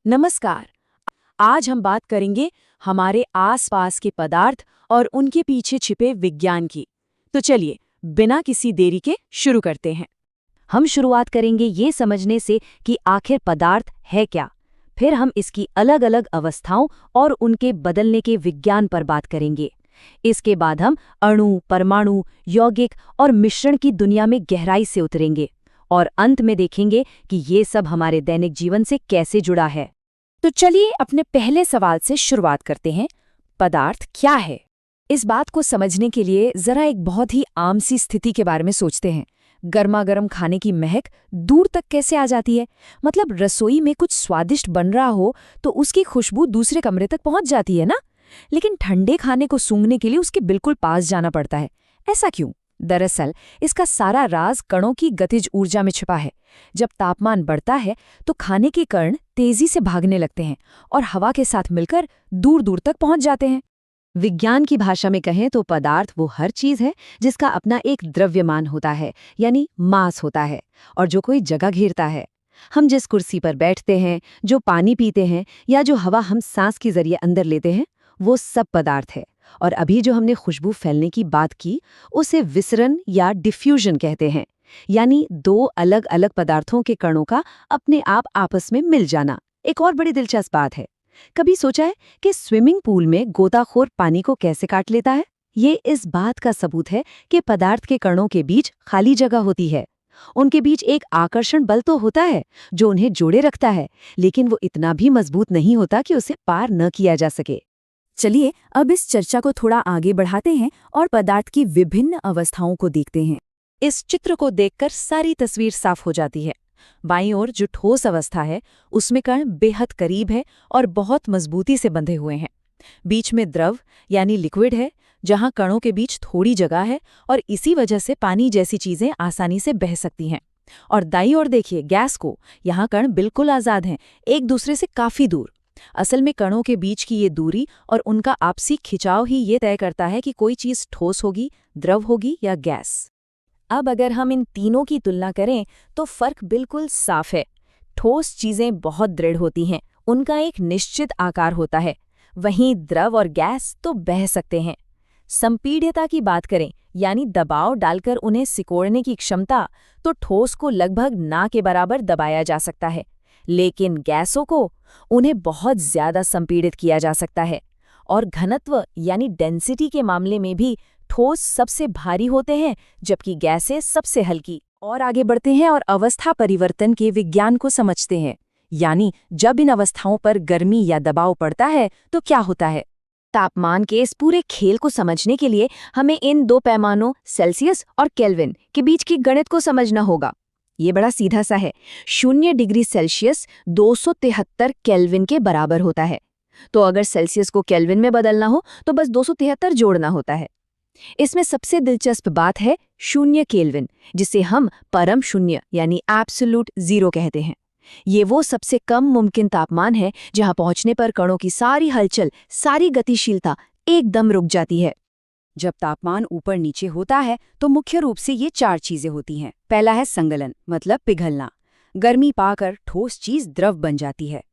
नमस्कार। आज हम बात करेंगे हमारे आसपास के पदार्थ और उनके पीछे छिपे विज्ञान की। तो चलिए बिना किसी देरी के शुरू करते हैं। हम शुरुआत करेंगे ये समझने से कि आखिर पदार्थ है क्या। फिर हम इसकी अलग अलग अवस्थाओं और उनके बदलने के विज्ञान पर बात करेंगे। इसके बाद हम अणु, परमाणु, यौगिक और मिश्रण की दुनिया में गहराई से उतरेंगे और अंत में देखेंगे कि ये सब हमारे दैनिक जीवन से कैसे जुड़ा है। तो चलिए अपने पहले सवाल से शुरुआत करते हैं। पदार्थ क्या है? इस बात को समझने के लिए जरा एक बहुत ही आम सी स्थिति के बारे में सोचते हैं। गर्मा गर्म खाने की महक दूर तक कैसे आ जाती है? मतलब रसोई में कुछ स्वादिष्ट बन रहा हो तो उसकी खुशबू दूसरे कमरे तक पहुंच जाती है ना। लेकिन ठंडे खाने को सूंघने के लिए उसके बिल्कुल पास जाना पड़ता है। ऐसा क्यों? दरअसल इसका सारा राज कणों की गतिज ऊर्जा में छिपा है। जब तापमान बढ़ता है तो खाने के कण तेजी से भागने लगते हैं और हवा के साथ मिलकर दूर दूर तक पहुंच जाते हैं। विज्ञान की भाषा में कहें तो पदार्थ वो हर चीज है जिसका अपना एक द्रव्यमान होता है, यानी मास होता है, और जो कोई जगह घेरता है। हम जिस कुर्सी पर बैठते हैं, जो पानी पीते हैं या जो हवा हम सांस के जरिए अंदर लेते हैं, वो सब पदार्थ है। और अभी जो हमने खुशबू फैलने की बात की, उसे विसरण या डिफ्यूजन कहते हैं, यानी दो अलग अलग पदार्थों के कणों का अपने आप आपस में मिल जाना। एक और बड़ी दिलचस्प बात है, कभी सोचा है कि स्विमिंग पूल में गोताखोर पानी को कैसे काट लेता है? ये इस बात का सबूत है कि पदार्थ के कणों के बीच खाली जगह होती है। उनके बीच एक आकर्षण बल तो होता है जो उन्हें जोड़े रखता है, लेकिन वो इतना भी मजबूत नहीं होता कि उसे पार न किया जा सके। चलिए अब इस चर्चा को थोड़ा आगे बढ़ाते हैं और पदार्थ की विभिन्न अवस्थाओं को देखते हैं। इस चित्र को देखकर सारी तस्वीर साफ हो जाती है। बाईं ओर जो ठोस अवस्था है उसमें कण बेहद करीब है और बहुत मजबूती से बंधे हुए हैं। बीच में द्रव यानी लिक्विड है, जहां कणों के बीच थोड़ी जगह है और इसी वजह से पानी जैसी चीजें आसानी से बह सकती हैं। और दाईं ओर देखिए गैस को, यहाँ कण बिल्कुल आजाद हैं, एक दूसरे से काफी दूर। असल में कणों के बीच की ये दूरी और उनका आपसी खिंचाव ही ये तय करता है कि कोई चीज ठोस होगी, द्रव होगी या गैस। अब अगर हम इन तीनों की तुलना करें तो फर्क बिल्कुल साफ है। ठोस चीजें बहुत दृढ़ होती हैं, उनका एक निश्चित आकार होता है। वहीं द्रव और गैस तो बह सकते हैं। संपीड्यता की बात करें, यानी दबाव डालकर उन्हें सिकोड़ने की क्षमता, तो ठोस को लगभग ना के बराबर दबाया जा सकता है, लेकिन गैसों को उन्हें बहुत ज्यादा संपीड़ित किया जा सकता है। और घनत्व यानी डेंसिटी के मामले में भी ठोस सबसे भारी होते हैं जबकि गैसें सबसे हल्की। और आगे बढ़ते हैं और अवस्था परिवर्तन के विज्ञान को समझते हैं, यानी जब इन अवस्थाओं पर गर्मी या दबाव पड़ता है तो क्या होता है। तापमान के इस पूरे खेल को समझने के लिए हमें इन दो पैमानों सेल्सियस और केल्विन के बीच की गणित को समझना होगा। ये बड़ा सीधा सा है। 0 डिग्री सेल्सियस 273 केल्विन के बराबर होता है। तो अगर सेल्सियस को केल्विन में बदलना हो तो बस 273 जोड़ना होता है। इसमें सबसे दिलचस्प बात है 0 केल्विन, जिसे हम परम शून्य यानी एब्सोल्यूट जीरो कहते हैं। ये वो सबसे कम मुमकिन तापमान है जहां पहुंचने पर कणों की सारी हलचल, सारी गतिशीलता एकदम रुक जाती है। जब तापमान ऊपर नीचे होता है तो मुख्य रूप से ये 4 चीजें होती हैं। पहला है संगलन, मतलब पिघलना। गर्मी पाकर ठोस चीज द्रव बन जाती है।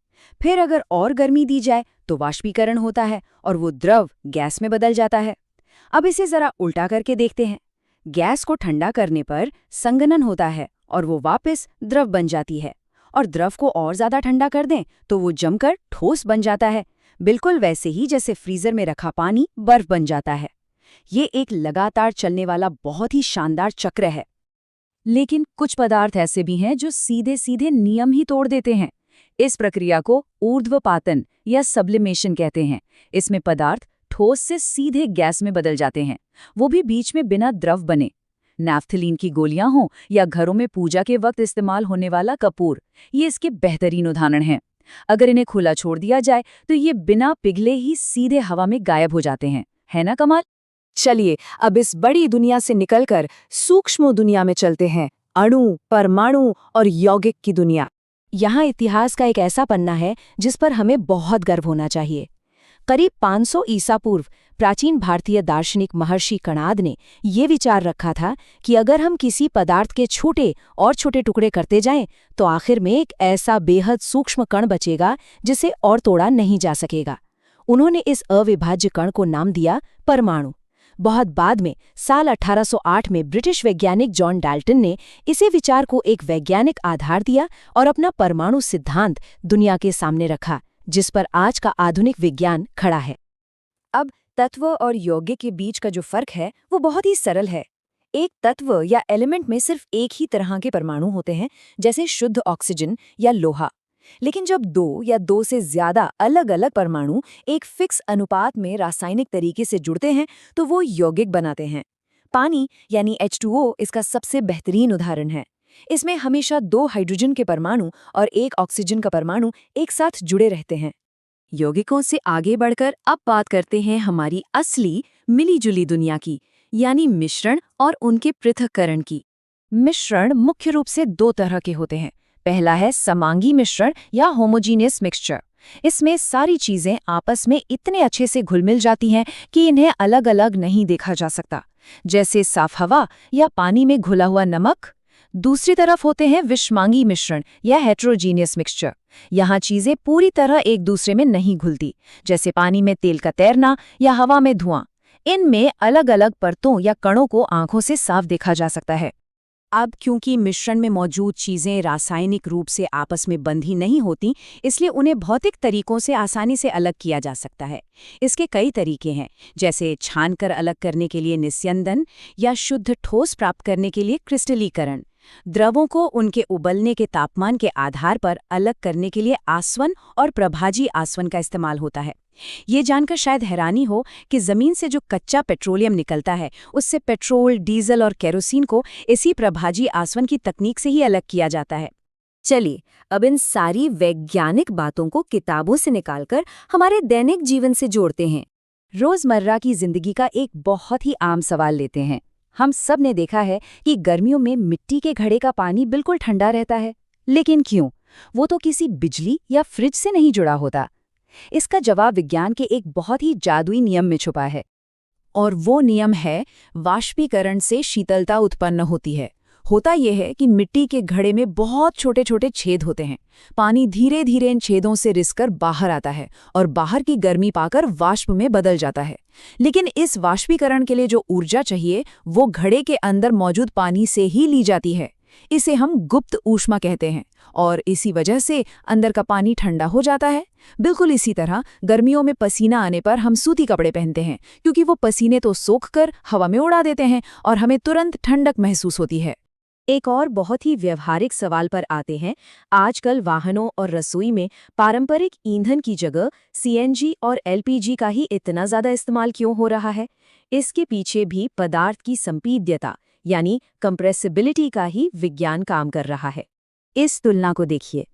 फिर अगर और गर्मी दी जाए तो वाष्पीकरण होता है और वो द्रव गैस में बदल जाता है। अब इसे जरा उल्टा करके देखते हैं। गैस को ठंडा करने पर संघनन होता है और वो वापस द्रव बन जाती है, और द्रव को और ज्यादा ठंडा कर दें तो वो जमकर ठोस बन जाता है, बिल्कुल वैसे ही जैसे फ्रीजर में रखा पानी बर्फ बन जाता है। ये एक लगातार चलने वाला बहुत ही शानदार चक्र है। लेकिन कुछ पदार्थ ऐसे भी हैं जो सीधे सीधे नियम ही तोड़ देते हैं। इस प्रक्रिया को ऊर्ध्वपातन या सब्लिमेशन कहते हैं। इसमें पदार्थ ठोस से सीधे गैस में बदल जाते हैं, वो भी बीच में बिना द्रव बने। नैफ्थलीन की गोलियां हों या घरों में पूजा के वक्त इस्तेमाल होने वाला कपूर, ये इसके बेहतरीन उदाहरण हैं। अगर इन्हें खुला छोड़ दिया जाए तो ये बिना पिघले ही सीधे हवा में गायब हो जाते हैं। है ना कमाल? चलिए अब इस बड़ी दुनिया से निकलकर सूक्ष्म दुनिया में चलते हैं, अणु, परमाणु और यौगिक की दुनिया। यहाँ इतिहास का एक ऐसा पन्ना है जिस पर हमें बहुत गर्व होना चाहिए। करीब 500 ईसा पूर्व प्राचीन भारतीय दार्शनिक महर्षि कणाद ने ये विचार रखा था कि अगर हम किसी पदार्थ के छोटे और छोटे टुकड़े करते जाएं, तो आखिर में एक ऐसा बेहद सूक्ष्म कण बचेगा जिसे और तोड़ा नहीं जा सकेगा। उन्होंने इस अविभाज्य कण को नाम दिया परमाणु। बहुत बाद में साल 1808 में ब्रिटिश वैज्ञानिक जॉन डाल्टन ने इसी विचार को एक वैज्ञानिक आधार दिया और अपना परमाणु सिद्धांत दुनिया के सामने रखा, जिस पर आज का आधुनिक विज्ञान खड़ा है। अब तत्व और यौगिक के बीच का जो फर्क है वो बहुत ही सरल है। एक तत्व या एलिमेंट में सिर्फ एक ही तरह के परमाणु होते हैं, जैसे शुद्ध ऑक्सीजन या लोहा। लेकिन जब दो या दो से ज्यादा अलग अलग परमाणु एक फिक्स अनुपात में रासायनिक तरीके से जुड़ते हैं तो वो यौगिक बनाते हैं। पानी यानी H2O इसका सबसे बेहतरीन उदाहरण है। इसमें हमेशा 2 हाइड्रोजन के परमाणु और 1 ऑक्सीजन का परमाणु एक साथ जुड़े रहते हैं। यौगिकों से आगे बढ़कर अब बात करते हैं हमारी असली मिली-जुली दुनिया की, यानी मिश्रण और उनके पृथक्करण की। मिश्रण मुख्य रूप से 2 तरह के होते हैं। पहला है समांगी मिश्रण या होमोजीनियस मिक्सचर। इसमें सारी चीजें आपस में इतने अच्छे से घुल-मिल जाती हैं कि इन्हें अलग-अलग नहीं देखा जा सकता, जैसे साफ हवा या पानी में घुला हुआ नमक। दूसरी तरफ होते हैं विषमांगी मिश्रण या हेटेरोजीनियस मिक्सचर। यहाँ चीजें पूरी तरह एक दूसरे में नहीं घुलती, जैसे पानी में तेल का तैरना या हवा में धुआं। इनमें अलग-अलग परतों या कणों को आंखों से साफ देखा जा सकता है। अब क्योंकि मिश्रण में मौजूद चीजें रासायनिक रूप से आपस में बंधी नहीं होती, इसलिए उन्हें भौतिक तरीकों से आसानी से अलग किया जा सकता है। इसके कई तरीके हैं, जैसे छानकर अलग करने के लिए निस्यंदन या शुद्ध ठोस प्राप्त करने के लिए क्रिस्टलीकरण। द्रवों को उनके उबलने के तापमान के आधार पर अलग करने के लिए आसवन और प्रभाजी आसवन का इस्तेमाल होता है। ये जानकर शायद हैरानी हो कि जमीन से जो कच्चा पेट्रोलियम निकलता है, उससे पेट्रोल, डीजल और केरोसिन को इसी प्रभाजी आसवन की तकनीक से ही अलग किया जाता है। चलिए, अब इन सारी वैज्ञानिक बातों को किताबों से निकालकर हमारे दैनिक जीवन से जोड़ते हैं। रोजमर्रा की जिंदगी का एक बहुत ही आम सवाल लेते हैं। हम सब ने देखा है कि गर्मियों में मिट्टी के घड़े का पानी बिल्कुल ठंडा रहता है, लेकिन क्यों? वो तो किसी बिजली या फ्रिज से नहीं जुड़ा होता। इसका जवाब विज्ञान के एक बहुत ही जादुई नियम में छुपा है, और वो नियम है वाष्पीकरण से शीतलता उत्पन्न होती है। होता यह है कि मिट्टी के घड़े में बहुत छोटे छोटे छेद होते हैं। पानी धीरे धीरे इन छेदों से रिसकर बाहर आता है और बाहर की गर्मी पाकर वाष्प में बदल जाता है। लेकिन इस वाष्पीकरण के लिए जो ऊर्जा चाहिए वो घड़े के अंदर मौजूद पानी से ही ली जाती है। इसे हम गुप्त ऊष्मा कहते हैं और इसी वजह से अंदर का पानी ठंडा हो जाता है। बिल्कुल इसी तरह गर्मियों में पसीना आने पर हम सूती कपड़े पहनते हैं, क्योंकि वो पसीने तो सोख कर हवा में उड़ा देते हैं और हमें तुरंत ठंडक महसूस होती है। एक और बहुत ही व्यवहारिक सवाल पर आते हैं। आजकल वाहनों और रसोई में पारंपरिक ईंधन की जगह CNG और LPG का ही इतना ज्यादा इस्तेमाल क्यों हो रहा है? इसके पीछे भी पदार्थ की संपीड्यता यानी कंप्रेसिबिलिटी का ही विज्ञान काम कर रहा है। इस तुलना को देखिए।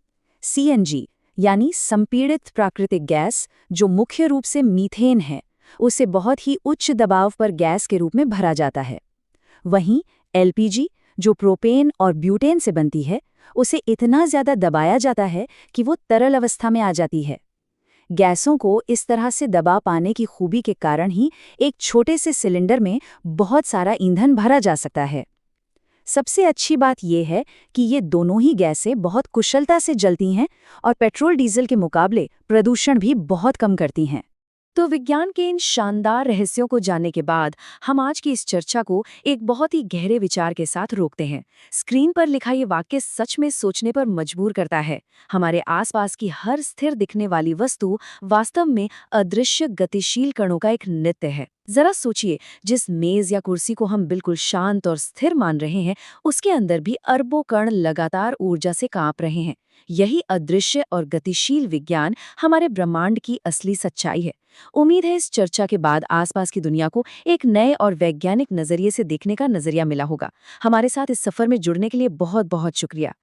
CNG यानी संपीड़ित प्राकृतिक गैस, जो मुख्य रूप से मीथेन है, उसे बहुत ही उच्च दबाव पर गैस के रूप में भरा जाता है। वहीं LPG, जो प्रोपेन और ब्यूटेन से बनती है, उसे इतना ज्यादा दबाया जाता है कि वो तरल अवस्था में आ जाती है। गैसों को इस तरह से दबा पाने की खूबी के कारण ही एक छोटे से सिलेंडर में बहुत सारा ईंधन भरा जा सकता है। सबसे अच्छी बात यह है कि ये दोनों ही गैसें बहुत कुशलता से जलती हैं और पेट्रोल डीजल के मुकाबले प्रदूषण भी बहुत कम करती हैं। तो विज्ञान के इन शानदार रहस्यों को जानने के बाद हम आज की इस चर्चा को एक बहुत ही गहरे विचार के साथ रोकते हैं। स्क्रीन पर लिखा ये वाक्य सच में सोचने पर मजबूर करता है। हमारे आसपास की हर स्थिर दिखने वाली वस्तु वास्तव में अदृश्य गतिशील कणों का एक नृत्य है। जरा सोचिए, जिस मेज या कुर्सी को हम बिल्कुल शांत और स्थिर मान रहे हैं, उसके अंदर भी अरबों कण लगातार ऊर्जा से कांप रहे हैं। यही अदृश्य और गतिशील विज्ञान हमारे ब्रह्मांड की असली सच्चाई है। उम्मीद है इस चर्चा के बाद आसपास की दुनिया को एक नए और वैज्ञानिक नजरिए से देखने का नजरिया मिला होगा। हमारे साथ इस सफर में जुड़ने के लिए बहुत बहुत शुक्रिया।